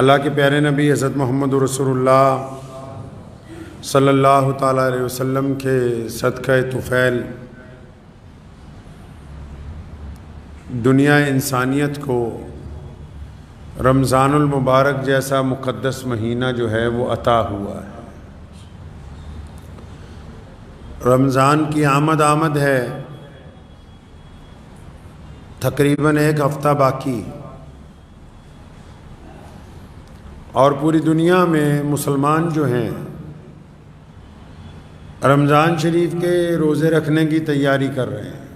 اللہ کے پیارے نبی حضرت محمد رسول اللہ صلی اللہ تعالیٰ علیہ وسلم کے صدقہ طفیل دنیا انسانیت کو رمضان المبارک جیسا مقدس مہینہ جو ہے وہ عطا ہوا ہے۔ رمضان کی آمد ہے، تقریباً ایک ہفتہ باقی، اور پوری دنیا میں مسلمان جو ہیں رمضان شریف کے روزے رکھنے کی تیاری کر رہے ہیں۔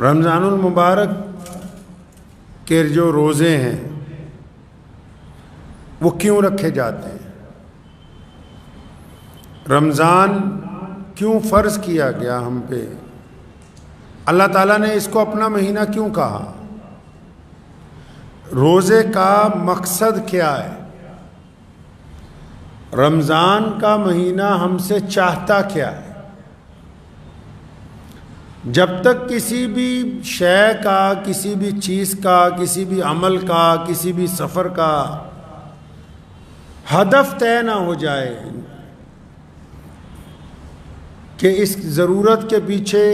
رمضان المبارک کے جو روزے ہیں وہ کیوں رکھے جاتے ہیں؟ رمضان کیوں فرض کیا گیا ہم پہ؟ اللہ تعالیٰ نے اس کو اپنا مہینہ کیوں کہا؟ روزے کا مقصد کیا ہے؟ رمضان کا مہینہ ہم سے چاہتا کیا ہے؟ جب تک کسی بھی شے کا، کسی بھی چیز کا، کسی بھی عمل کا، کسی بھی سفر کا ہدف طے نہ ہو جائے کہ اس ضرورت کے پیچھے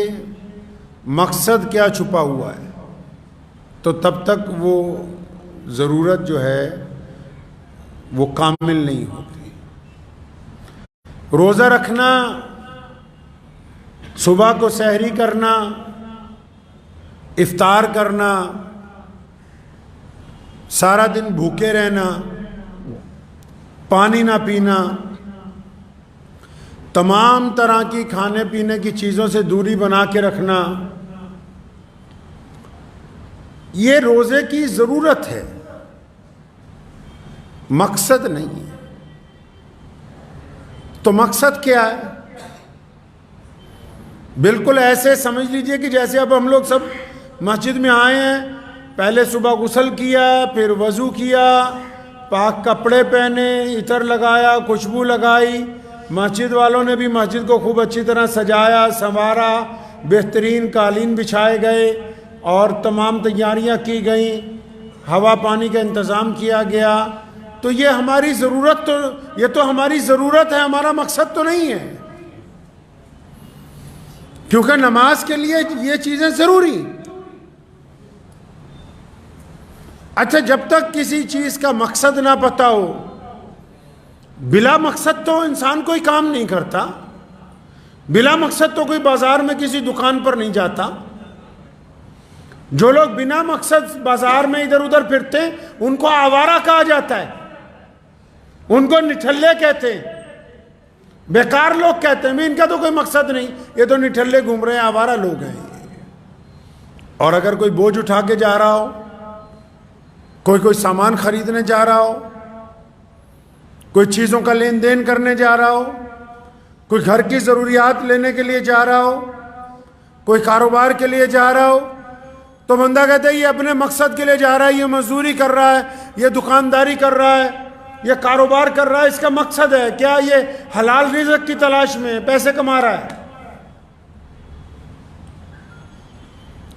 مقصد کیا چھپا ہوا ہے، تو تب تک وہ ضرورت جو ہے وہ کامل نہیں ہوتی۔ روزہ رکھنا، صبح کو سحری کرنا، افطار کرنا، سارا دن بھوکے رہنا، پانی نہ پینا، تمام طرح کی کھانے پینے کی چیزوں سے دوری بنا کے رکھنا، یہ روزے کی ضرورت ہے، مقصد نہیں ہے۔ تو مقصد کیا ہے؟ بالکل ایسے سمجھ لیجئے کہ جیسے اب ہم لوگ سب مسجد میں آئے ہیں، پہلے صبح غسل کیا، پھر وضو کیا، پاک کپڑے پہنے، عطر لگایا، خوشبو لگائی، مسجد والوں نے بھی مسجد کو خوب اچھی طرح سجایا، سنوارا، بہترین قالین بچھائے گئے اور تمام تیاریاں کی گئیں، ہوا پانی کا انتظام کیا گیا۔ تو یہ ہماری ضرورت، یہ تو ہماری ضرورت ہے، ہمارا مقصد تو نہیں ہے، کیونکہ نماز کے لیے یہ چیزیں ضروری۔ اچھا، جب تک کسی چیز کا مقصد نہ پتا ہو، بلا مقصد تو انسان کوئی کام نہیں کرتا، بلا مقصد تو کوئی بازار میں کسی دکان پر نہیں جاتا۔ جو لوگ بنا مقصد بازار میں ادھر ادھر پھرتے ہیں ان کو آوارہ کہا جاتا ہے، ان کو نٹھلے کہتے ہیں، بیکار لوگ کہتے ہیں، ان کا تو کوئی مقصد نہیں، یہ تو نٹھلے گھوم رہے ہیں، آوارہ لوگ ہیں۔ اور اگر کوئی بوجھ اٹھا کے جا رہا ہو، کوئی سامان خریدنے جا رہا ہو، کوئی چیزوں کا لین دین کرنے جا رہا ہو، کوئی گھر کی ضروریات لینے کے لیے جا رہا ہو، کوئی کاروبار کے لیے جا رہا ہو، تو بندہ کہتا ہے یہ اپنے مقصد کے لیے جا رہا ہے، یہ مزدوری کر رہا ہے، یہ دکانداری کر رہا ہے، یہ کاروبار کر رہا ہے، اس کا مقصد ہے کیا؟ یہ حلال رزق کی تلاش میں پیسے کما رہا ہے۔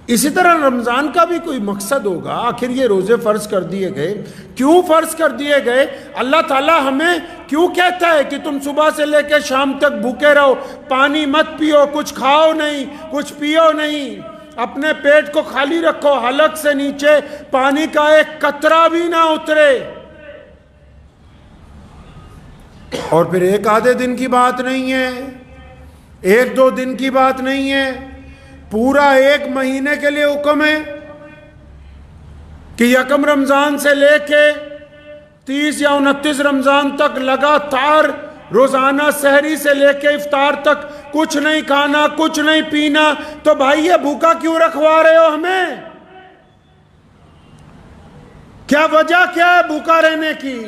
اسی طرح رمضان کا بھی کوئی مقصد ہوگا، آخر یہ روزے فرض کر دیے گئے، کیوں فرض کر دیے گئے؟ اللہ تعالیٰ ہمیں کیوں کہتا ہے کہ تم صبح سے لے کے شام تک بھوکے رہو، پانی مت پیو، کچھ کھاؤ نہیں، کچھ پیو نہیں، اپنے پیٹ کو خالی رکھو، حلق سے نیچے پانی کا ایک قطرہ بھی نہ اترے۔ اور پھر ایک آدھے دن کی بات نہیں ہے، ایک دو دن کی بات نہیں ہے، پورا ایک مہینے کے لیے حکم ہے کہ یکم رمضان سے لے کے 30 یا 29 رمضان تک لگاتار روزانہ سحری سے لے کے افطار تک کچھ نہیں کھانا، کچھ نہیں پینا۔ تو بھائی یہ بھوکا کیوں رکھوا رہے ہو ہمیں؟ کیا وجہ کیا ہے بھوکا رہنے کی؟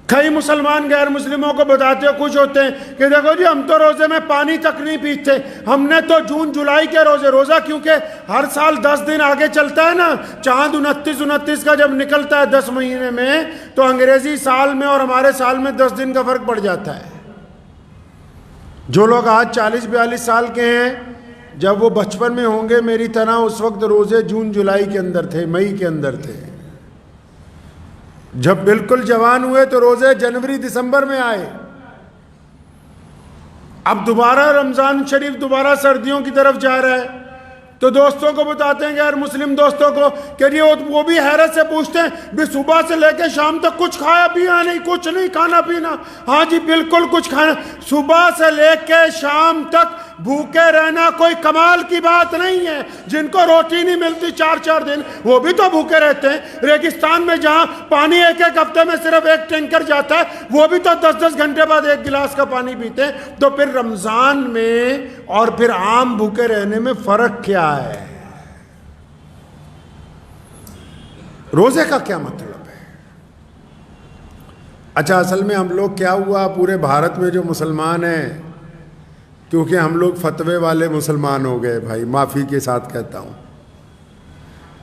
کئی مسلمان غیر مسلموں کو بتاتے ہوئے خوش ہوتے ہیں کہ دیکھو جی ہم تو روزے میں پانی تک نہیں پیتے، ہم نے تو جون جولائی کے روزہ کیونکہ ہر سال 10 دن آگے چلتا ہے نا، چاند 29 کا جب نکلتا ہے 10 مہینے میں، تو انگریزی سال میں اور ہمارے سال میں 10 دن کا فرق پڑ جاتا ہے۔ جو لوگ آج 40-42 سال کے ہیں، جب وہ بچپن میں ہوں گے میری طرح اس وقت روزے جون جولائی کے اندر تھے، مئی کے اندر تھے. جب بالکل جوان ہوئے تو روزے جنوری دسمبر میں آئے. اب دوبارہ رمضان شریف دوبارہ سردیوں کی طرف جا رہا ہے تو دوستوں کو بتاتے ہیں غیر مسلم دوستوں کو کہ جی وہ بھی حیرت سے پوچھتے ہیں بھی صبح سے لے کے شام تک کچھ کھایا پیا نہیں؟ کچھ نہیں کھانا پینا؟ ہاں جی بالکل کچھ کھانا. صبح سے لے کے شام تک بھوکے رہنا کوئی کمال کی بات نہیں ہے. جن کو روٹی نہیں ملتی 4-4 دن وہ بھی تو بھوکے رہتے ہیں. ریگستان میں جہاں پانی ایک ہفتے میں صرف ایک ٹینکر جاتا ہے وہ بھی تو 10 گھنٹے بعد ایک گلاس کا پانی پیتے ہیں. تو پھر رمضان میں اور پھر عام بھوکے رہنے میں فرق کیا ہے؟ روزے کا کیا مطلب ہے؟ اچھا اصل میں ہم لوگ کیا ہوا پورے بھارت میں جو مسلمان ہیں، کیونکہ ہم لوگ فتوے والے مسلمان ہو گئے بھائی، معافی کے ساتھ کہتا ہوں.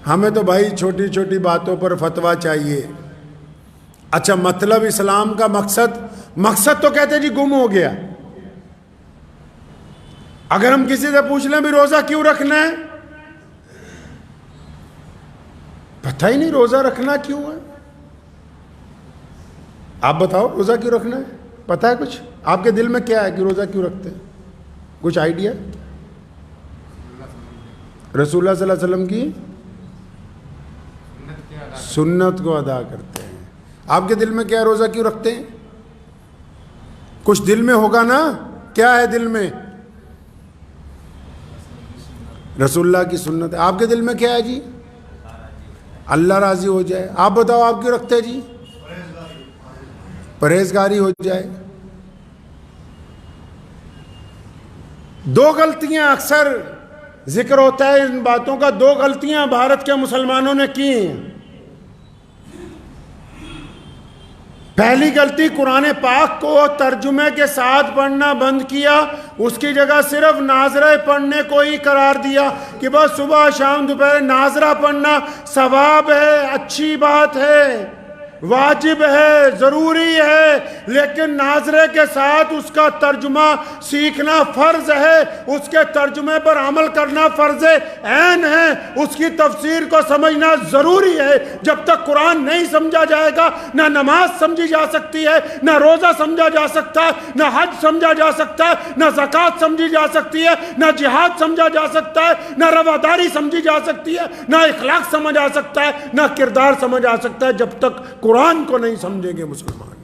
ہمیں تو بھائی چھوٹی چھوٹی باتوں پر فتویٰ چاہیے. اچھا مطلب اسلام کا مقصد تو کہتے جی گم ہو گیا. اگر ہم کسی سے پوچھ لیں بھی روزہ کیوں رکھنا ہے، پتہ ہی نہیں روزہ رکھنا کیوں ہے. آپ بتاؤ روزہ کیوں رکھنا ہے؟ پتہ ہے کچھ؟ آپ کے دل میں کیا ہے کہ روزہ کیوں رکھتے ہیں؟ کچھ آئیڈیا؟ رسول اللہ صلی اللہ علیہ وسلم کی سنت کو ادا کرتے ہیں. آپ کے دل میں کیا ہے روزہ کیوں رکھتے ہیں؟ کچھ دل میں ہوگا نا. کیا ہے دل میں؟ رسول اللہ کی سنت. آپ کے دل میں کیا ہے جی؟ اللہ راضی ہو جائے. آپ بتاؤ آپ کیوں رکھتے ہیں جی؟ پرہیزگاری ہو جائے. دو غلطیاں اکثر ذکر ہوتا ہے ان باتوں کا. 2 غلطیاں بھارت کے مسلمانوں نے کی ہیں. پہلی غلطی قرآن پاک کو ترجمے کے ساتھ پڑھنا بند کیا، اس کی جگہ صرف ناظرہ پڑھنے کو ہی قرار دیا کہ بس صبح شام دوپہر ناظرہ پڑھنا ثواب ہے، اچھی بات ہے، واجب ہے، ضروری ہے، لیکن ناظرے کے ساتھ اس کا ترجمہ سیکھنا فرض ہے، اس کے ترجمے پر عمل کرنا فرض عین ہے، اس کی تفسیر کو سمجھنا ضروری ہے. جب تک قرآن نہیں سمجھا جائے گا نہ نماز سمجھی جا سکتی ہے، نہ روزہ سمجھا جا سکتا ہے، نہ حج سمجھا جا سکتا ہے، نہ زکوٰۃ سمجھی جا سکتی ہے، نہ جہاد سمجھا جا سکتا ہے، نہ رواداری سمجھی جا سکتی ہے، نہ اخلاق سمجھ آ سکتا ہے، نہ کردار سمجھ آ سکتا ہے جب تک قرآن کو نہیں سمجھیں گے مسلمان.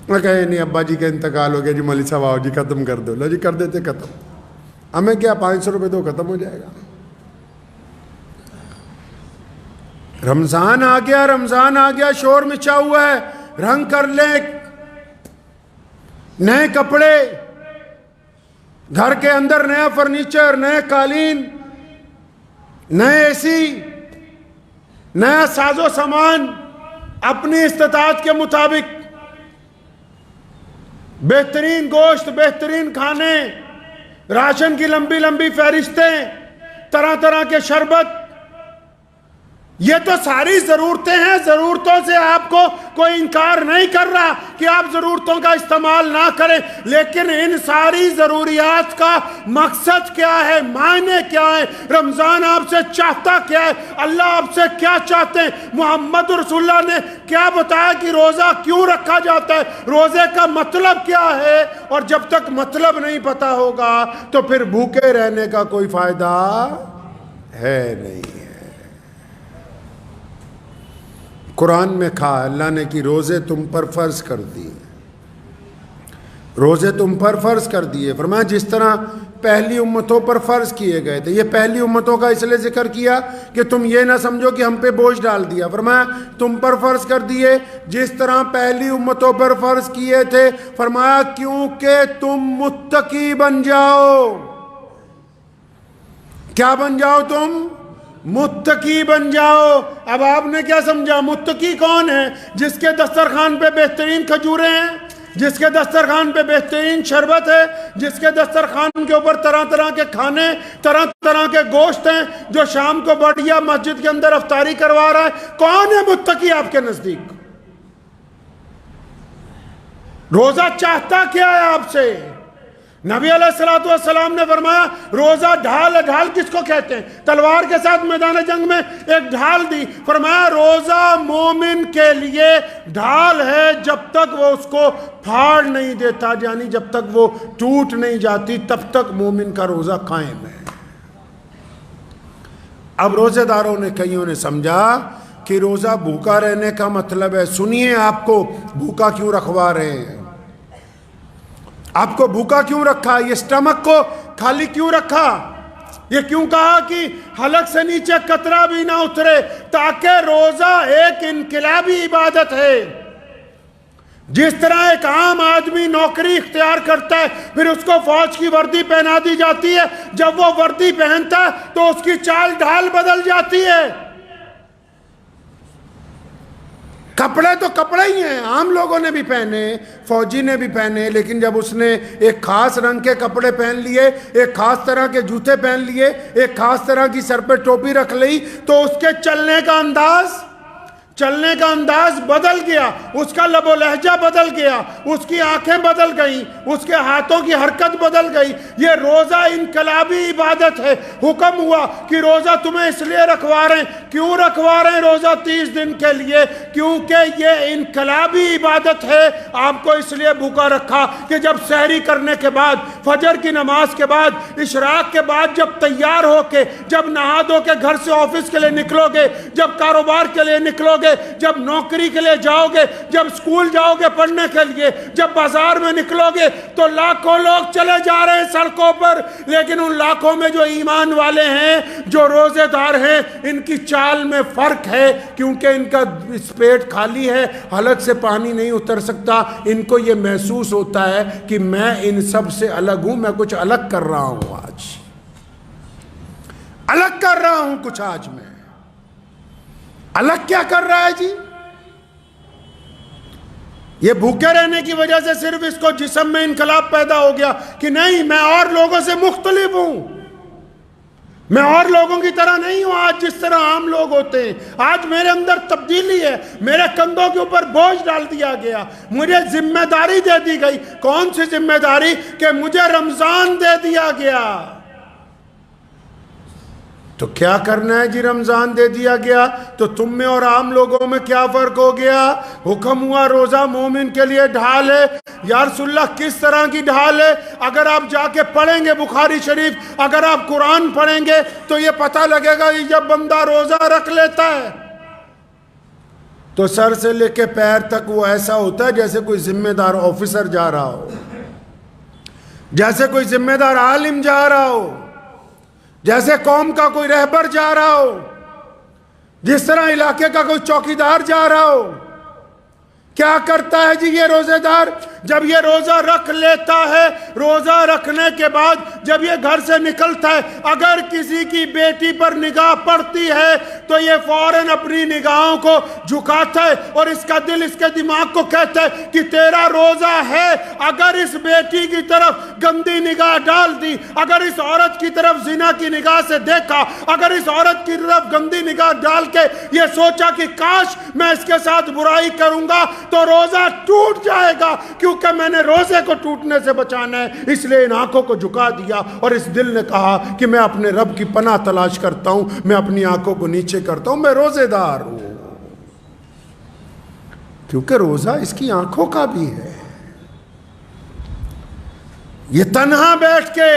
میں کہے نہیں ابا جی کا انتقال ہو گیا جی مولوی صاحب آؤ جی ختم کر دو. لو جی کر دیتے ختم. ہمیں کیا 500 روپے دو ختم ہو جائے گا. رمضان آ گیا شور مچا ہوا ہے. رنگ کر لیں، نئے کپڑے، گھر کے اندر نیا فرنیچر، نئے قالین، نئے اے سی، نیا ساز و سامان، اپنی استطاعت کے مطابق بہترین گوشت، بہترین کھانے، راشن کی لمبی لمبی فہرستیں، طرح طرح کے شربت. یہ تو ساری ضرورتیں ہیں. ضرورتوں سے آپ کو کوئی انکار نہیں کر رہا کہ آپ ضرورتوں کا استعمال نہ کریں، لیکن ان ساری ضروریات کا مقصد کیا ہے، معنی کیا ہے، رمضان آپ سے چاہتا کیا ہے، اللہ آپ سے کیا چاہتے ہیں، محمد رسول اللہ نے کیا بتایا کہ روزہ کیوں رکھا جاتا ہے، روزے کا مطلب کیا ہے. اور جب تک مطلب نہیں پتا ہوگا تو پھر بھوکے رہنے کا کوئی فائدہ ہے نہیں. قرآن میں کہا اللہ نے کہ روزے تم پر فرض کر دیے، روزے تم پر فرض کر دیے. فرمایا جس طرح پہلی امتوں پر فرض کیے گئے تھے. یہ پہلی امتوں کا اس لیے ذکر کیا کہ تم یہ نہ سمجھو کہ ہم پہ بوجھ ڈال دیا. فرمایا تم پر فرض کر دیے جس طرح پہلی امتوں پر فرض کیے تھے. فرمایا کیونکہ تم متقی بن جاؤ. کیا بن جاؤ تم؟ متقی بن جاؤ. اب آپ نے کیا سمجھا؟ متقی کون ہے؟ جس کے دسترخوان پہ بہترین کھجوریں ہیں، جس کے دسترخوان پہ بہترین شربت ہے، جس کے دسترخوان کے اوپر طرح طرح کے کھانے، طرح طرح کے گوشت ہیں، جو شام کو بڑھیا مسجد کے اندر افطاری کروا رہا ہے. کون ہے متقی آپ کے نزدیک؟ روزہ چاہتا کیا ہے آپ سے؟ نبی علیہ الصلوۃ والسلام نے فرمایا روزہ ڈھال ہے. ڈھال کس کو کہتے ہیں؟ تلوار کے ساتھ میدان جنگ میں ایک ڈھال دی. فرمایا روزہ مومن کے لیے ڈھال ہے جب تک وہ اس کو پھاڑ نہیں دیتا، یعنی جب تک وہ ٹوٹ نہیں جاتی تب تک مومن کا روزہ قائم ہے. اب روزے داروں نے کئیوں نے سمجھا کہ روزہ بھوکا رہنے کا مطلب ہے. سنیے، آپ کو بھوکا کیوں رکھوا رہے ہیں؟ آپ کو بھوکا کیوں رکھا؟ یہ سٹمک کو خالی کیوں رکھا؟ یہ کیوں کہا کہ حلق سے نیچے قطرہ بھی نہ اترے؟ تاکہ روزہ ایک انقلابی عبادت ہے. جس طرح ایک عام آدمی نوکری اختیار کرتا ہے، پھر اس کو فوج کی وردی پہنا دی جاتی ہے، جب وہ وردی پہنتا ہے تو اس کی چال ڈھال بدل جاتی ہے. کپڑے تو کپڑے ہی ہیں، عام لوگوں نے بھی پہنے، فوجی نے بھی پہنے، لیکن جب اس نے ایک خاص رنگ کے کپڑے پہن لیے، ایک خاص طرح کے جوتے پہن لیے، ایک خاص طرح کی سر پہ ٹوپی رکھ لی، تو اس کے چلنے کا انداز بدل گیا، اس کا لب و لہجہ بدل گیا، اس کی آنکھیں بدل گئیں، اس کے ہاتھوں کی حرکت بدل گئی. یہ روزہ انقلابی عبادت ہے. حکم ہوا کہ روزہ تمہیں اس لیے رکھوا رہے ہیں. کیوں رکھوا رہے ہیں روزہ 30 دن کے لیے؟ کیونکہ یہ انقلابی عبادت ہے. آپ کو اس لیے بھوکا رکھا کہ جب سحری کرنے کے بعد، فجر کی نماز کے بعد، اشراق کے بعد جب تیار ہو کے، جب نہا دھو کے گھر سے آفس کے لیے نکلو گے، جب کاروبار کے لیے نکلو گے، جب نوکری کے لیے جاؤ گے، جب اسکول جاؤ گے پڑھنے کے لیے، جب بازار میں نکلو گے، تو لاکھوں لوگ چلے جا رہے ہیں سڑکوں پر، لیکن ان لاکھوں میں جو ایمان والے ہیں، جو روزے دار ہیں، ان کی چال میں فرق ہے، کیونکہ ان کا پیٹ خالی ہے، حلق سے پانی نہیں اتر سکتا. ان کو یہ محسوس ہوتا ہے کہ میں ان سب سے الگ ہوں، میں کچھ الگ کر رہا ہوں، آج الگ کر رہا ہوں کچھ. آج میں الگ کیا کر رہا ہے جی؟ یہ بھوکے رہنے کی وجہ سے صرف اس کو جسم میں انقلاب پیدا ہو گیا کہ نہیں، میں اور لوگوں سے مختلف ہوں، میں اور لوگوں کی طرح نہیں ہوں آج جس طرح عام لوگ ہوتے ہیں. آج میرے اندر تبدیلی ہے، میرے کندھوں کے اوپر بوجھ ڈال دیا گیا، مجھے ذمہ داری دے دی گئی. کون سی ذمہ داری؟ کہ مجھے رمضان دے دیا گیا. تو کیا کرنا ہے جی؟ رمضان دے دیا گیا تو تم میں اور عام لوگوں میں کیا فرق ہو گیا؟ حکم ہوا روزہ مومن کے لیے ڈھال ہے. یا رسول اللہ کس طرح کی ڈھال ہے؟ اگر آپ جا کے پڑھیں گے بخاری شریف، اگر آپ قرآن پڑھیں گے تو یہ پتہ لگے گا کہ جب بندہ روزہ رکھ لیتا ہے تو سر سے لے کے پیر تک وہ ایسا ہوتا ہے جیسے کوئی ذمہ دار آفیسر جا رہا ہو، جیسے کوئی ذمہ دار عالم جا رہا ہو، جیسے قوم کا کوئی رہبر جا رہا ہو، جس طرح علاقے کا کوئی چوکیدار جا رہا ہو. کیا کرتا ہے جی یہ روزے دار؟ جب یہ روزہ رکھ لیتا ہے، روزہ رکھنے کے بعد جب یہ گھر سے نکلتا ہے، اگر کسی کی بیٹی پر نگاہ پڑتی ہے تو یہ فوراً اپنی نگاہوں کو جھکاتا ہے اور اس کا دل اس کے دماغ کو کہتا ہے کہ تیرا روزہ ہے. اگر اس بیٹی کی طرف گندی نگاہ ڈال دی، اگر اس عورت کی طرف زنا کی نگاہ سے دیکھا، اگر اس عورت کی طرف گندی نگاہ ڈال کے یہ سوچا کہ کاش میں اس کے ساتھ برائی کروں گا، تو روزہ ٹوٹ جائے گا. کیونکہ میں نے روزے کو ٹوٹنے سے بچانا ہے، اس لیے ان آنکھوں کو جھکا دیا اور اس دل نے کہا کہ میں اپنے رب کی پناہ تلاش کرتا ہوں، میں اپنی آنکھوں کو نیچے کرتا ہوں، میں روزے دار ہوں. کیونکہ روزہ اس کی آنکھوں کا بھی ہے. یہ تنہا بیٹھ کے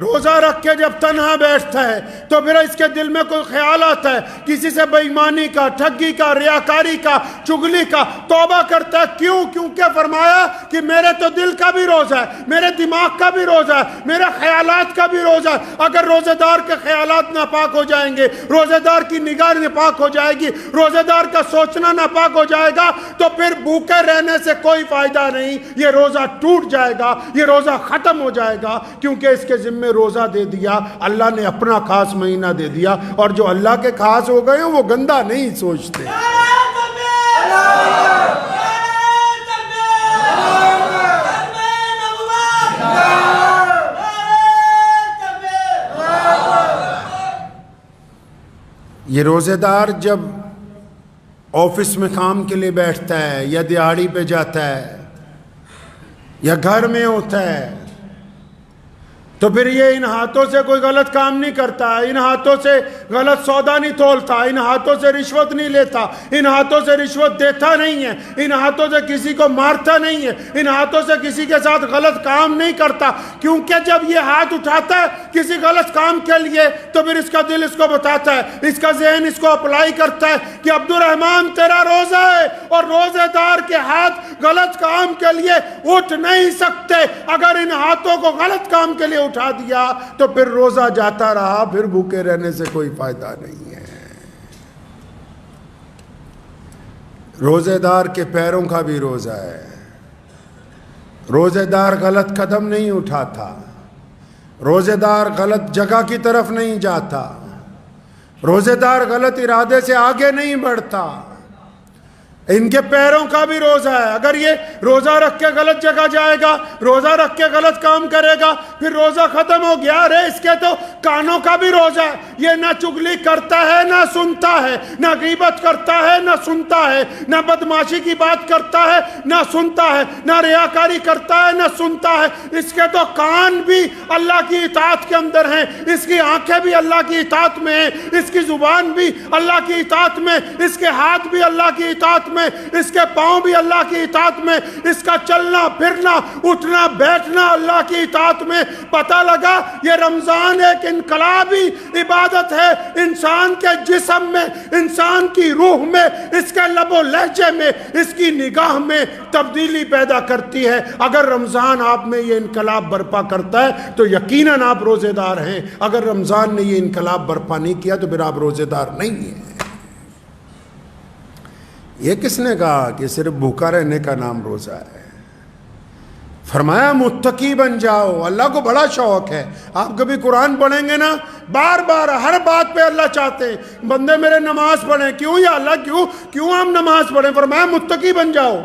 روزہ رکھ کے جب تنہا بیٹھتا ہے تو پھر اس کے دل میں کوئی خیال آتا ہے کسی سے بے ایمانی کا، ٹھگی کا، ریاکاری کا، چگلی کا. توبہ کرتا ہے. کیوں؟ کیونکہ فرمایا کہ میرے تو دل کا بھی روزہ ہے، میرے دماغ کا بھی روزہ ہے، میرے خیالات کا بھی روزہ ہے. اگر روزہ دار کے خیالات ناپاک ہو جائیں گے، روزہ دار کی نگاہ ناپاک ہو جائے گی، روزہ دار کا سوچنا ناپاک ہو جائے گا، تو پھر بھوکے رہنے سے کوئی فائدہ نہیں. یہ روزہ ٹوٹ جائے گا، یہ روزہ ختم ہو جائے گا. کیونکہ اس کے ذمہ روزہ دے دیا اللہ نے، اپنا خاص مہینہ دے دیا. اور جو اللہ کے خاص ہو گئے ہیں وہ گندا نہیں سوچتے. یہ روزے دار جب آفس میں کام کے لیے بیٹھتا ہے یا دیہاڑی پہ جاتا ہے یا گھر میں ہوتا ہے تو پھر یہ ان ہاتھوں سے کوئی غلط کام نہیں کرتا، ان ہاتھوں سے غلط سودا نہیں تولتا، ان ہاتھوں سے رشوت نہیں لیتا، ان ہاتھوں سے رشوت دیتا نہیں ہے، ان ہاتھوں سے کسی کو مارتا نہیں ہے، ان ہاتھوں سے کسی کے ساتھ غلط کام نہیں کرتا، کیونکہ جب یہ ہاتھ اٹھاتا ہے کسی غلط کام کے لیے تو پھر اس کا دل اس کو بتاتا ہے، اس کا ذہن اس کو اپلائی کرتا ہے کہ عبد الرحمن تیرا روزہ ہے، اور روزے دار کے ہاتھ غلط کام کے لیے اٹھ نہیں سکتے، اگر ان ہاتھوں کو غلط کام کے لیے اٹھا دیا تو پھر روزہ جاتا رہا، پھر بھوکے رہنے سے کوئی فائدہ نہیں ہے۔ روزے دار کے پیروں کا بھی روزہ ہے، روزے دار غلط قدم نہیں اٹھاتا، روزے دار غلط جگہ کی طرف نہیں جاتا، روزے دار غلط ارادے سے آگے نہیں بڑھتا، ان کے پیروں کا بھی روزہ ہے۔ اگر یہ روزہ رکھ کے غلط جگہ جائے گا، روزہ رکھ کے غلط کام کرے گا، پھر روزہ ختم ہو گیا، ارے اس کے تو کانوں کا بھی روزہ ہے، یہ نہ چگلی کرتا ہے نہ سنتا ہے، نہ غیبت کرتا ہے نہ سنتا ہے، نہ بدماشی کی بات کرتا ہے نہ سنتا ہے، نہ ریاکاری کرتا ہے نہ سنتا ہے، اس کے تو کان بھی اللہ کی اطاعت کے اندر ہیں، اس کی آنکھیں بھی اللہ کی اطاعت میں ہیں، اس کی زبان بھی اللہ کی اطاعت میں، اس کے ہاتھ بھی اللہ کی اطاعت میں، اس کے پاؤں بھی اللہ کی اطاعت میں، اس کا چلنا پھرنا اٹھنا بیٹھنا اللہ کی اطاعت میں۔ پتہ لگا یہ رمضان ایک انقلابی عبادت ہے، انسان کے جسم میں، انسان کی روح میں، اس کے لب و لہجے میں، اس کی نگاہ میں تبدیلی پیدا کرتی ہے۔ اگر رمضان آپ میں یہ انقلاب برپا کرتا ہے تو یقیناً آپ روزے دار ہیں، اگر رمضان نے یہ انقلاب برپا نہیں کیا تو پھر آپ روزے دار نہیں ہیں۔ یہ کس نے کہا کہ صرف بھوکا رہنے کا نام روزہ ہے؟ فرمایا متقی بن جاؤ، اللہ کو بڑا شوق ہے۔ آپ کبھی قرآن پڑھیں گے نا، بار بار ہر بات پہ اللہ چاہتے ہیں بندے میرے نماز پڑھیں، کیوں یا اللہ کیوں ہم نماز پڑھیں؟ فرمایا متقی بن جاؤ۔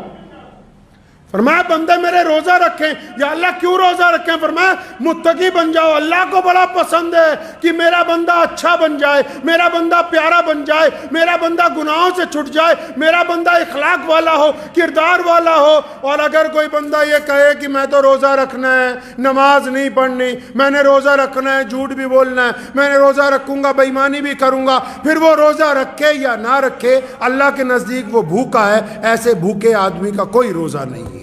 فرمایا بندے میرے روزہ رکھیں، یا اللہ کیوں روزہ رکھیں؟ فرمایا متقی بن جاؤ۔ اللہ کو بڑا پسند ہے کہ میرا بندہ اچھا بن جائے، میرا بندہ پیارا بن جائے، میرا بندہ گناہوں سے چھٹ جائے، میرا بندہ اخلاق والا ہو، کردار والا ہو۔ اور اگر کوئی بندہ یہ کہے کہ میں تو روزہ رکھنا ہے، نماز نہیں پڑھنی، میں نے روزہ رکھنا ہے، جھوٹ بھی بولنا ہے، میں نے روزہ رکھوں گا، بے ایمانی بھی کروں گا، پھر وہ روزہ رکھے یا نہ رکھے، اللہ کے نزدیک وہ بھوکا ہے۔ ایسے بھوکے آدمی کا کوئی روزہ نہیں ہے۔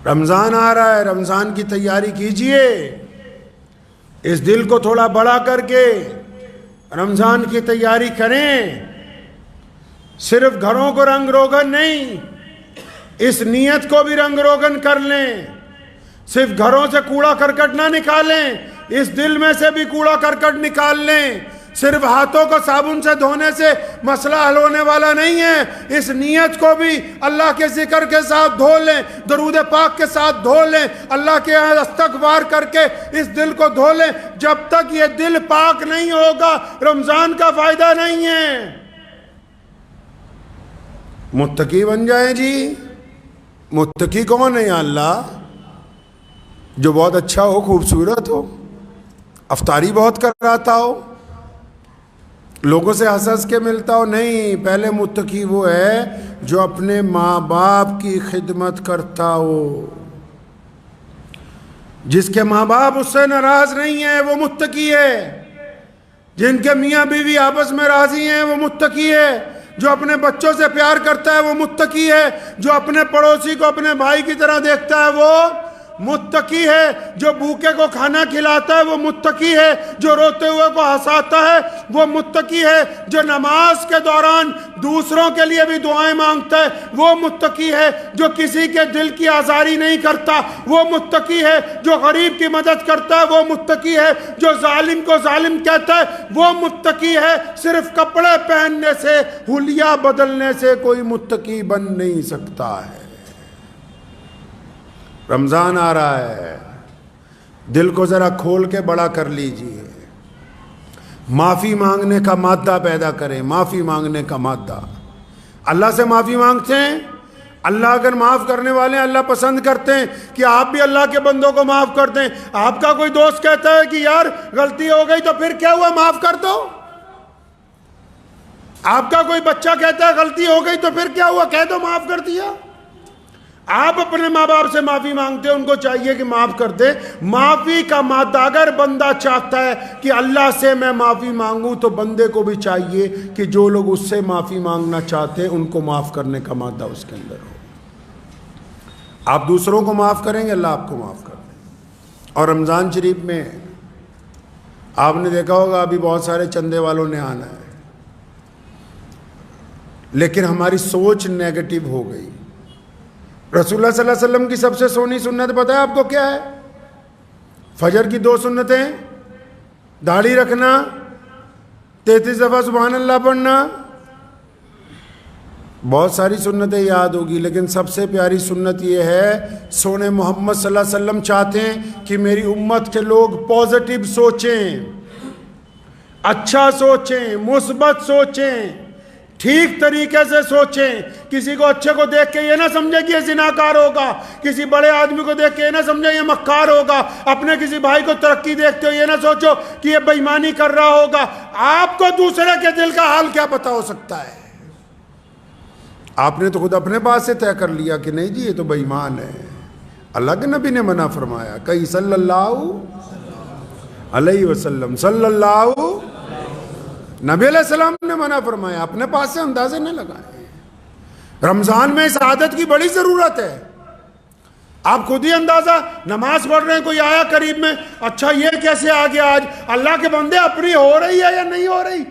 رمضان آ رہا ہے، رمضان کی تیاری کیجئے، اس دل کو تھوڑا بڑا کر کے رمضان کی تیاری کریں۔ صرف گھروں کو رنگ روگن نہیں، اس نیت کو بھی رنگ روگن کر لیں۔ صرف گھروں سے کوڑا کرکٹ نہ نکالیں، اس دل میں سے بھی کوڑا کرکٹ نکال لیں۔ صرف ہاتھوں کو صابن سے دھونے سے مسئلہ حل ہونے والا نہیں ہے، اس نیت کو بھی اللہ کے ذکر کے ساتھ دھو لیں، درود پاک کے ساتھ دھو لیں، اللہ کے استغفار کر کے اس دل کو دھو لیں۔ جب تک یہ دل پاک نہیں ہوگا رمضان کا فائدہ نہیں ہے۔ متقی بن جائیں جی۔ متقی کون ہے یا اللہ؟ جو بہت اچھا ہو، خوبصورت ہو، افطاری بہت کراتا ہو، لوگوں سے ہنس ہنس کے ملتا ہو؟ نہیں، پہلے متقی وہ ہے جو اپنے ماں باپ کی خدمت کرتا ہو، جس کے ماں باپ اس سے ناراض نہیں ہیں وہ متقی ہے، جن کے میاں بیوی آپس میں راضی ہیں وہ متقی ہے، جو اپنے بچوں سے پیار کرتا ہے وہ متقی ہے، جو اپنے پڑوسی کو اپنے بھائی کی طرح دیکھتا ہے وہ متقی ہے، جو بھوکے کو کھانا کھلاتا ہے وہ متقی ہے، جو روتے ہوئے کو ہنساتا ہے وہ متقی ہے، جو نماز کے دوران دوسروں کے لیے بھی دعائیں مانگتا ہے وہ متقی ہے، جو کسی کے دل کی آزاری نہیں کرتا وہ متقی ہے، جو غریب کی مدد کرتا ہے وہ متقی ہے، جو ظالم کو ظالم کہتا ہے وہ متقی ہے۔ صرف کپڑے پہننے سے، حلیہ بدلنے سے کوئی متقی بن نہیں سکتا ہے۔ رمضان آ رہا ہے، دل کو ذرا کھول کے بڑا کر لیجئے، معافی مانگنے کا مادہ پیدا کریں، معافی مانگنے کا مادہ۔ اللہ سے معافی مانگتے ہیں، اللہ اگر معاف کرنے والے ہیں، اللہ پسند کرتے ہیں کہ آپ بھی اللہ کے بندوں کو معاف کر دیں۔ آپ کا کوئی دوست کہتا ہے کہ یار غلطی ہو گئی تو پھر کیا ہوا، معاف کر دو۔ آپ کا کوئی بچہ کہتا ہے غلطی ہو گئی تو پھر کیا ہوا، کہہ دو معاف کر دیا۔ آپ اپنے ماں باپ سے معافی مانگتے ہیں، ان کو چاہیے کہ معاف کر دیں۔ معافی کا مادہ اگر بندہ چاہتا ہے کہ اللہ سے میں معافی مانگوں، تو بندے کو بھی چاہیے کہ جو لوگ اس سے معافی مانگنا چاہتے ہیں ان کو معاف کرنے کا مادہ اس کے اندر ہو۔ آپ دوسروں کو معاف کریں گے، اللہ آپ کو معاف کر دیں۔ اور رمضان شریف میں آپ نے دیکھا ہوگا ابھی بہت سارے چندے والوں نے آنا ہے، لیکن ہماری سوچ نیگیٹو ہو گئی۔ رسول اللہ صلی اللہ علیہ وسلم کی سب سے سونی سنت پتہ ہے آپ کو کیا ہے؟ فجر کی 2 سنتیں، داڑھی رکھنا، 33 دفعہ سبحان اللہ پڑھنا۔ بہت ساری سنتیں یاد ہوگی، لیکن سب سے پیاری سنت یہ ہے، سونے محمد صلی اللہ علیہ وسلم چاہتے ہیں کہ میری امت کے لوگ پازیٹیو سوچیں، اچھا سوچیں، مثبت سوچیں، ٹھیک طریقے سے سوچیں۔ کسی کو اچھے کو دیکھ کے یہ نہ سمجھے کہ یہ زناکار ہوگا، کسی بڑے آدمی کو دیکھ کے یہ نہ سمجھے یہ مکار ہوگا، اپنے کسی بھائی کو ترقی دیکھتے ہو یہ نہ سوچو کہ یہ بے ایمانی کر رہا ہوگا۔ آپ کو دوسرے کے دل کا حال کیا پتہ ہو سکتا ہے؟ آپ نے تو خود اپنے پاس سے طے کر لیا کہ نہیں جی یہ تو بے ایمان ہے۔ اللہ کے نبی نے منع فرمایا، کہیں صلی اللہ علیہ وسلم، صلی اللہ نبی علیہ السلام نے منع فرمایا، اپنے پاس سے اندازے نہ لگائیں۔ رمضان میں اس عادت کی بڑی ضرورت ہے۔ آپ خود ہی اندازہ، نماز پڑھ رہے ہیں، کوئی آیا قریب میں، اچھا یہ کیسے آ گیا آج؟ اللہ کے بندے اپنی ہو رہی ہے یا نہیں ہو رہی؟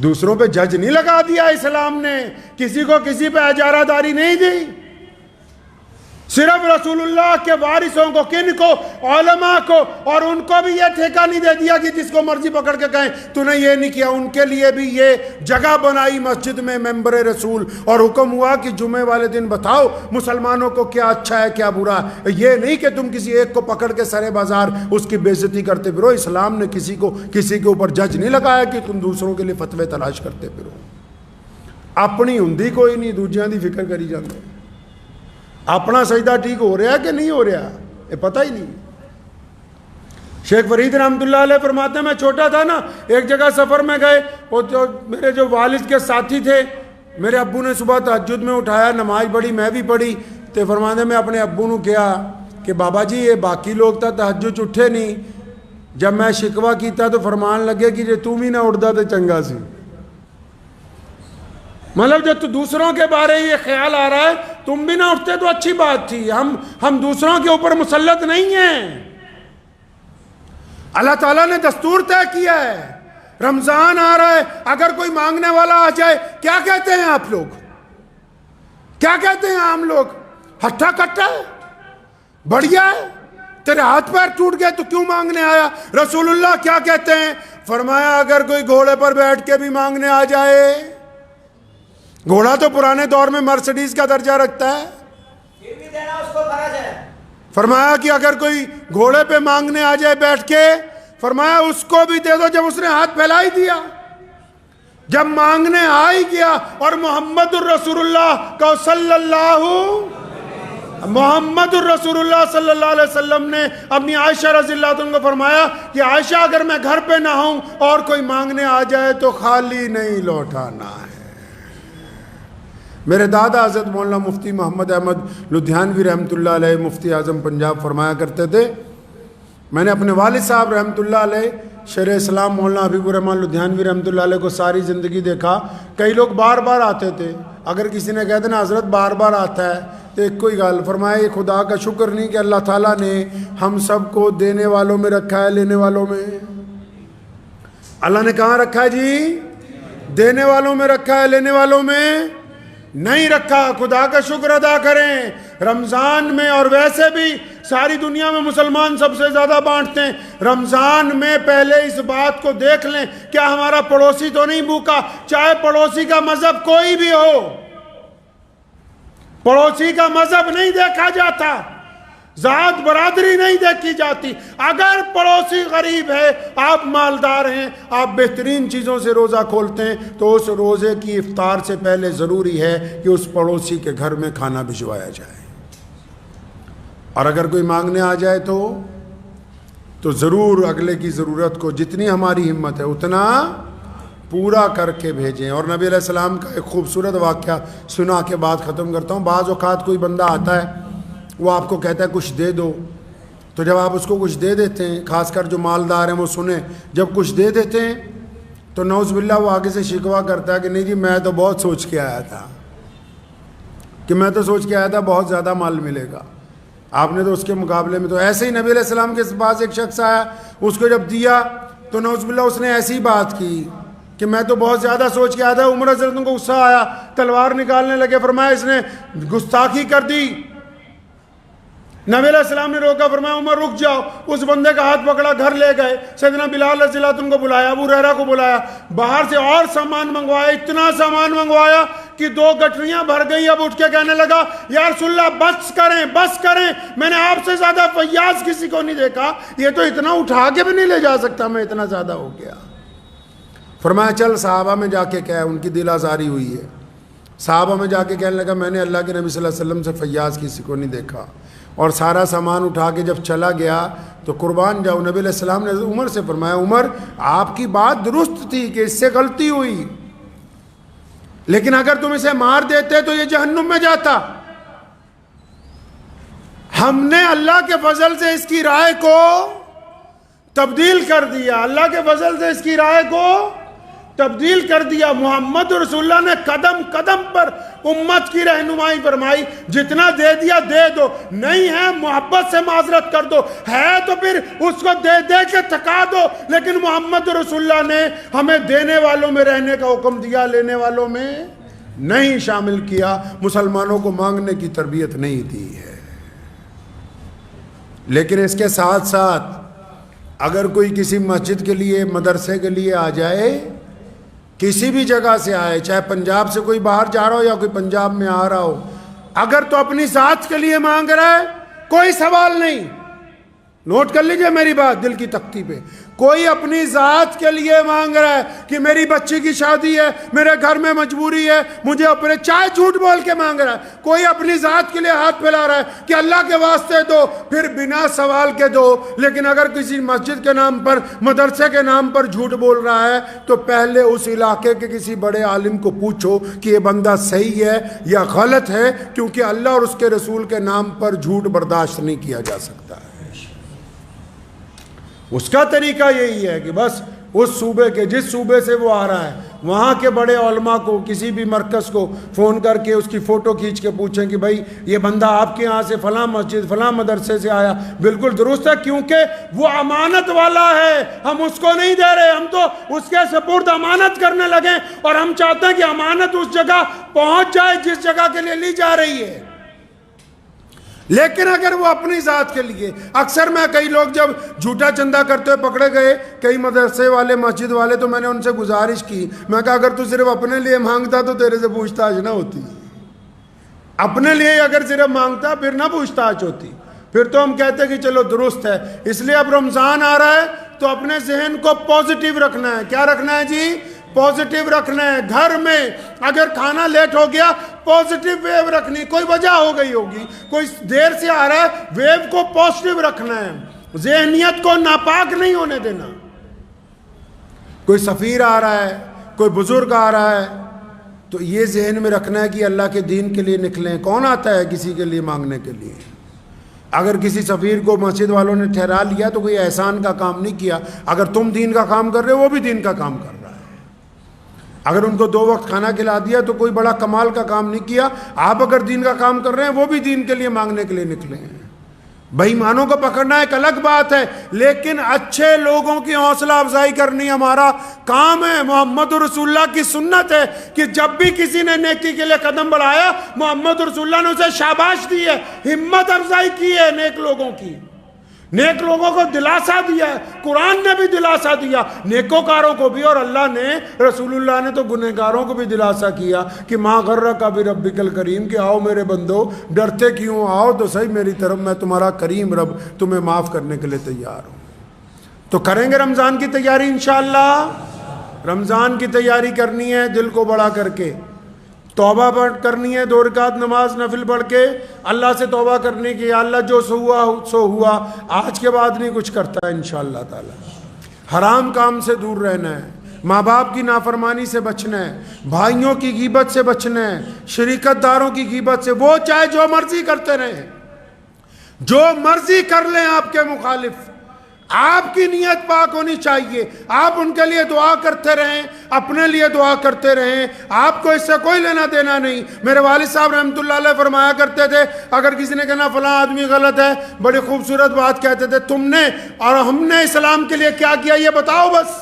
دوسروں پہ جج نہیں لگا دیا اسلام نے، کسی کو کسی پہ اجارہ داری نہیں دی، صرف رسول اللہ کے وارثوں کو، کن کو؟ علماء کو، اور ان کو بھی یہ ٹھیکہ نہیں دے دیا کہ جس کو مرضی پکڑ کے کہیں تو نے یہ نہیں کیا۔ ان کے لیے بھی یہ جگہ بنائی مسجد میں ممبر رسول، اور حکم ہوا کہ جمعے والے دن بتاؤ مسلمانوں کو کیا اچھا ہے کیا برا ہے۔ یہ نہیں کہ تم کسی ایک کو پکڑ کے سرے بازار اس کی بے عزتی کرتے پھرو۔ اسلام نے کسی کے اوپر جج نہیں لگایا کہ تم دوسروں کے لیے فتوے تلاش کرتے پھرو۔ اپنی ہندی کوئی نہیں، دوجیاں دی فکر کری جاندے۔ اپنا سجدہ ٹھیک ہو رہا ہے کہ نہیں ہو رہا یہ پتہ ہی نہیں۔ شیخ فرید رحمۃ اللہ علیہ فرماتے ہیں، میں چھوٹا تھا نا، ایک جگہ سفر میں گئے، اور میرے جو والد کے ساتھی تھے، میرے ابو نے صبح تہجد میں اٹھایا، نماز پڑھی، میں بھی پڑھی، تو فرماتے ہیں میں اپنے ابو نے کیا کہ بابا جی یہ باقی لوگ تا تہجد اٹھے نہیں۔ جب میں شکوہ کیتا تو فرمان لگے کہ جے تم ہی نہ اٹھتا تو چنگا سی۔ مطلب جب تو دوسروں کے بارے یہ خیال آ رہا ہے تم بھی نہ اٹھتے تو اچھی بات تھی۔ ہم دوسروں کے اوپر مسلط نہیں ہیں۔ اللہ تعالیٰ نے دستور طے کیا ہے، رمضان آ رہا ہے، اگر کوئی مانگنے والا آ جائے، کیا کہتے ہیں آپ لوگ؟ کیا کہتے ہیں عام لوگ؟ ہٹھا کٹا ہے، بڑھیا ہے، تیرے ہاتھ پیر ٹوٹ گئے تو کیوں مانگنے آیا؟ رسول اللہ کیا کہتے ہیں؟ فرمایا اگر کوئی گھوڑے پر بیٹھ کے بھی مانگنے آ جائے، گھوڑا تو پرانے دور میں مرسڈیز کا درجہ رکھتا ہے، پھر بھی دینا اس کو فرض ہے۔ فرمایا کہ اگر کوئی گھوڑے پہ مانگنے آ جائے بیٹھ کے، فرمایا اس کو بھی دے دو۔ جب اس نے ہاتھ پھیلا ہی دیا، جب مانگنے آ ہی گیا، اور محمد الرسول اللہ کا محمد الرسول اللہ صلی اللہ علیہ وسلم نے اپنی عائشہ رضی اللہ عنہ کو فرمایا کہ عائشہ اگر میں گھر پہ نہ ہوں اور کوئی مانگنے آ جائے تو خالی نہیں لوٹانا ہے۔ میرے دادا حضرت مولانا مفتی محمد احمد لدھیانوی رحمۃ اللہ علیہ، مفتی اعظم پنجاب، فرمایا کرتے تھے، میں نے اپنے والد صاحب رحمۃ اللہ علیہ شیخ اسلام مولانا حبیب الرحمن لدھیانوی رحمۃ اللہ علیہ کو ساری زندگی دیکھا۔ کئی لوگ بار بار آتے تھے، اگر کسی نے کہتے نا حضرت بار بار آتا ہے تو ایک کوئی گل، فرمایا یہ خدا کا شکر نہیں کہ اللہ تعالیٰ نے ہم سب کو دینے والوں میں رکھا ہے لینے والوں میں؟ اللہ نے کہاں رکھا ہے جی؟ دینے والوں میں رکھا ہے، لینے والوں میں نہیں رکھا۔ خدا کا شکر ادا کریں۔ رمضان میں، اور ویسے بھی ساری دنیا میں مسلمان سب سے زیادہ بانٹتے ہیں، رمضان میں پہلے اس بات کو دیکھ لیں کیا ہمارا پڑوسی تو نہیں بھوکا؟ چاہے پڑوسی کا مذہب کوئی بھی ہو، پڑوسی کا مذہب نہیں دیکھا جاتا، ذات برادری نہیں دیکھی جاتی۔ اگر پڑوسی غریب ہے، آپ مالدار ہیں، آپ بہترین چیزوں سے روزہ کھولتے ہیں، تو اس روزے کی افطار سے پہلے ضروری ہے کہ اس پڑوسی کے گھر میں کھانا بھجوایا جائے۔ اور اگر کوئی مانگنے آ جائے تو ضرور اگلے کی ضرورت کو جتنی ہماری ہمت ہے اتنا پورا کر کے بھیجیں. اور نبی علیہ السلام کا ایک خوبصورت واقعہ سنا کے بات ختم کرتا ہوں. بعض اوقات کوئی بندہ آتا ہے، وہ آپ کو کہتا ہے کچھ دے دو، تو جب آپ اس کو کچھ دے دیتے ہیں، خاص کر جو مالدار ہیں وہ سنیں، جب کچھ دے دیتے ہیں تو نعوذ باللہ وہ آگے سے شکوہ کرتا ہے کہ نہیں جی میں تو بہت سوچ کے آیا تھا، بہت زیادہ مال ملے گا، آپ نے تو اس کے مقابلے میں. تو ایسے ہی نبی علیہ السلام کے پاس ایک شخص آیا، اس کو جب دیا تو نعوذ باللہ اس نے ایسی بات کی کہ میں تو بہت زیادہ سوچ کے آیا تھا. عمر حضرت کو غصہ آیا، تلوار نکالنے لگے، فرمایا اس نے گستاخی کر دی. نبی علیہ السلام نے روکا، فرمایا عمر رک جاؤ. اس بندے کا ہاتھ پکڑا، گھر لے گئے. سیدنا بلال رضی اللہ عنہ کو بلایا، ابو ہریرہ کو بلایا، باہر سے اور سامان منگوایا، اتنا سامان منگوایا کہ 2 گٹریاں بھر گئی. اب اٹھ کے کہنے لگا یا رسول اللہ بس کریں، میں نے آپ سے زیادہ فیاض کسی کو نہیں دیکھا، یہ تو اتنا اٹھا کے بھی نہیں لے جا سکتا، میں اتنا زیادہ ہو گیا. فرمایا چل صحابہ میں جا کے کہہ، ان کی دل آزاری ہوئی ہے. صحابہ میں جا کے کہنے لگا میں نے اللہ کے نبی صلی اللہ علیہ وسلم سے فیاض کسی کو نہیں دیکھا. اور سارا سامان اٹھا کے جب چلا گیا تو قربان جاؤ، نبی علیہ السلام نے عمر سے فرمایا عمر آپ کی بات درست تھی کہ اس سے غلطی ہوئی، لیکن اگر تم اسے مار دیتے تو یہ جہنم میں جاتا. ہم نے اللہ کے فضل سے اس کی رائے کو تبدیل کر دیا، اللہ کے فضل سے اس کی رائے کو تبدیل کر دیا. محمد رسول اللہ نے قدم قدم پر امت کی رہنمائی فرمائی، جتنا دے دیا دے دو، نہیں ہے محبت سے معذرت کر دو، ہے تو پھر اس کو دے دے کے تھکا دو. لیکن محمد رسول اللہ نے ہمیں دینے والوں میں رہنے کا حکم دیا، لینے والوں میں نہیں شامل کیا. مسلمانوں کو مانگنے کی تربیت نہیں دی ہے. لیکن اس کے ساتھ ساتھ اگر کوئی کسی مسجد کے لیے، مدرسے کے لیے آ جائے، کسی بھی جگہ سے آئے، چاہے پنجاب سے کوئی باہر جا رہا ہو یا کوئی پنجاب میں آ رہا ہو، اگر تو اپنی ذات کے لیے مانگ رہا ہے کوئی سوال نہیں. نوٹ کر لیجئے میری بات دل کی تختی پہ، کوئی اپنی ذات کے لیے مانگ رہا ہے کہ میری بچی کی شادی ہے، میرے گھر میں مجبوری ہے، مجھے اپنے چائے جھوٹ بول کے مانگ رہا ہے. کوئی اپنی ذات کے لیے ہاتھ پھیلا رہا ہے کہ اللہ کے واسطے دو، پھر بنا سوال کے دو. لیکن اگر کسی مسجد کے نام پر، مدرسے کے نام پر جھوٹ بول رہا ہے تو پہلے اس علاقے کے کسی بڑے عالم کو پوچھو کہ یہ بندہ صحیح ہے یا غلط ہے، کیونکہ اللہ اور اس کے رسول کے نام پر جھوٹ برداشت نہیں کیا جا سکتا ہے. اس کا طریقہ یہی ہے کہ بس اس صوبے کے، جس صوبے سے وہ آ رہا ہے، وہاں کے بڑے علماء کو، کسی بھی مرکز کو فون کر کے اس کی فوٹو کھینچ کے پوچھیں کہ بھائی یہ بندہ آپ کے یہاں سے فلاں مسجد، فلاں مدرسے سے آیا. بالکل درست ہے، کیونکہ وہ امانت والا ہے، ہم اس کو نہیں دے رہے، ہم تو اس کے سپرد امانت کرنے لگے، اور ہم چاہتے ہیں کہ امانت اس جگہ پہنچ جائے جس جگہ کے لیے لی جا رہی ہے. لیکن اگر وہ اپنی ذات کے لیے، اکثر میں کئی لوگ جب جھوٹا چندہ کرتے ہوئے پکڑے گئے، کئی مدرسے والے، مسجد والے، تو میں نے ان سے گزارش کی، میں کہا اگر تو صرف اپنے لیے مانگتا تو تیرے سے پوچھ تاچھ نہ ہوتی. اپنے لیے اگر صرف مانگتا پھر نہ پوچھ تاچھ ہوتی، پھر تو ہم کہتے کہ چلو درست ہے. اس لیے اب رمضان آ رہا ہے تو اپنے ذہن کو پازیٹیو رکھنا ہے. کیا رکھنا ہے جی؟ پازیٹیو رکھنا ہے. گھر میں اگر کھانا لیٹ ہو گیا، پازیٹیو ویو رکھنی، کوئی وجہ ہو گئی ہوگی، کوئی دیر سے آ رہا ہے، ویو کو پازیٹیو رکھنا ہے، ذہنیت کو ناپاک نہیں ہونے دینا. کوئی سفیر آ رہا ہے، کوئی بزرگ آ رہا ہے، تو یہ ذہن میں رکھنا ہے کہ اللہ کے دین کے لیے نکلیں. کون آتا ہے کسی کے لیے مانگنے کے لیے؟ اگر کسی سفیر کو مسجد والوں نے ٹھہرا لیا تو کوئی احسان کا کام نہیں کیا. اگر تم دین کا کام کر رہے ہو، وہ بھی دین کا کام کر رہا ہے. اگر ان کو 2 وقت کھانا کھلا دیا تو کوئی بڑا کمال کا کام نہیں کیا. آپ اگر دین کا کام کر رہے ہیں، وہ بھی دین کے لیے مانگنے کے لیے نکلے ہیں. بے ایمانوں کو پکڑنا ایک الگ بات ہے، لیکن اچھے لوگوں کی حوصلہ افزائی کرنی ہمارا کام ہے. محمد رسول اللہ کی سنت ہے کہ جب بھی کسی نے نیکی کے لیے قدم بڑھایا، محمد رسول اللہ نے اسے شاباش دی ہے، ہمت افزائی کی ہے نیک لوگوں کی. نیک لوگوں کو دلاسا دیا ہے، قرآن نے بھی دلاسا دیا نیکوکاروں کو بھی، اور اللہ نے، رسول اللہ نے تو گنہگاروں کو بھی دلاسا کیا کہ ما غرک بربک الکریم، کہ آؤ میرے بندو، ڈرتے کیوں؟ آؤ تو صحیح میری طرف، میں تمہارا کریم رب تمہیں معاف کرنے کے لیے تیار ہوں. تو کریں گے رمضان کی تیاری انشاءاللہ. رمضان کی تیاری کرنی ہے دل کو بڑا کر کے، توبہ کرنی ہے 2 رکعت نماز نفل پڑھ کے، اللہ سے توبہ کرنے کی، یا اللہ جو ہوا سو ہوا، آج کے بعد نہیں کچھ کرتا انشاءاللہ تعالی. حرام کام سے دور رہنا ہے، ماں باپ کی نافرمانی سے بچنا ہے، بھائیوں کی غیبت سے بچنا ہے، شریکت داروں کی غیبت سے۔ وہ چاہے جو مرضی کرتے رہیں، جو مرضی کر لیں آپ کے مخالف، آپ کی نیت پاک ہونی چاہیے۔ آپ ان کے لیے دعا کرتے رہیں، اپنے لیے دعا کرتے رہیں، آپ کو اس سے کوئی لینا دینا نہیں۔ میرے والد صاحب رحمۃ اللہ علیہ فرمایا کرتے تھے، اگر کسی نے کہنا فلاں آدمی غلط ہے، بڑی خوبصورت بات کہتے تھے، تم نے اور ہم نے اسلام کے لیے کیا کیا یہ بتاؤ بس۔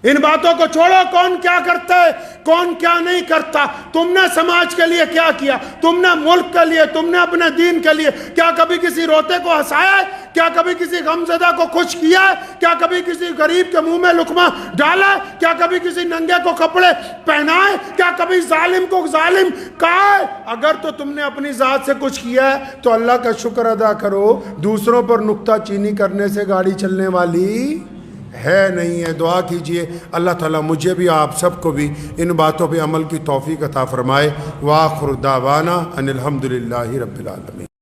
ان باتوں کو چھوڑو، کون کیا کرتا ہے، کون کیا نہیں کرتا۔ تم نے سماج کے لیے کیا کیا، تم نے ملک کے لیے، تم نے اپنے دین کے لیے کیا کبھی کسی روتے کو ہنسایا ہے؟ کیا کبھی کسی غمزدہ کو خوش کیا ہے؟ کیا کبھی کسی غریب کے منہ میں لقمہ ڈالا ہے؟ کیا کبھی کسی ننگے کو کپڑے پہنائے؟ کیا کبھی ظالم کو ظالم کہا ہے؟ اگر تو تم نے اپنی ذات سے کچھ کیا ہے تو اللہ کا شکر ادا کرو، دوسروں پر نکتہ چینی کرنے سے گاڑی چلنے والی ہے نہیں ہے۔ دعا کیجئے اللہ تعالیٰ مجھے بھی آپ سب کو بھی ان باتوں پہ عمل کی توفیق عطا فرمائے۔ وآخر دعوانا ان الحمدللہ رب العالمین۔